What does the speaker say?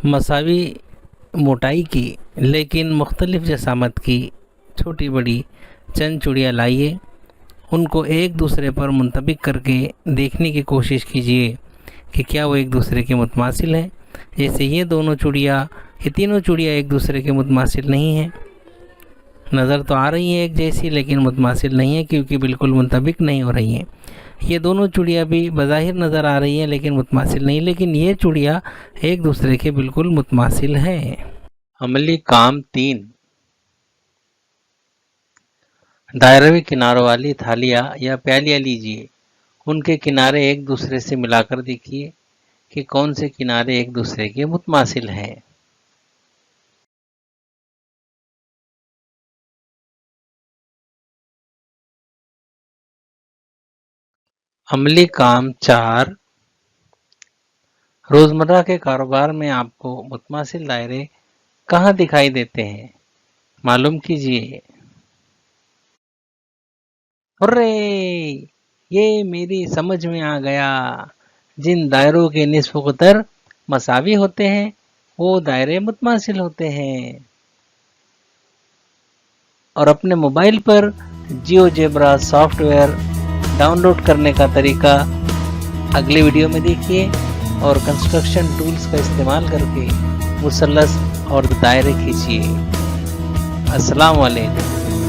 مساوی موٹائی کی لیکن مختلف جسامت کی چھوٹی بڑی چند چوڑیاں لائیے، ان کو ایک دوسرے پر منطبق کر کے دیکھنے کی کوشش کیجیے کہ کیا وہ ایک دوسرے کے متماثل ہیں۔ جیسے یہ تینوں چوڑیاں ایک دوسرے کے متماثل نہیں ہیں، نظر تو آ رہی ہیں ایک جیسی لیکن متماثل نہیں ہیں کیونکہ بالکل منطبق نہیں ہو رہی ہیں۔ یہ دونوں چوڑیاں بھی بظاہر نظر آ رہی ہیں لیکن متماثل نہیں، لیکن یہ چوڑیاں ایک دوسرے کے بالکل متماثل ہیں۔ عملی کام 3، دائروی کناروں والی تھالیاں یا پیالیاں لیجیے، ان کے کنارے ایک دوسرے سے ملا کر دیکھیے کہ کون سے کنارے ایک دوسرے کے متماثل ہیں۔ عملی کام 4، روزمرہ کے کاروبار میں آپ کو متماثل دائرے کہاں دکھائی دیتے ہیں، معلوم کیجیے۔ ہرے! یہ میری سمجھ میں آ گیا، جن دائروں کے نصف قطر مساوی ہوتے ہیں وہ دائرے متماثل ہوتے ہیں۔ اور اپنے موبائل پر GeoGebra software download کرنے کا طریقہ اگلے ویڈیو میں دیکھیے اور کنسٹرکشن ٹولز کا استعمال کر کے مثلث اور دائرے کھینچیے۔ السلام علیکم۔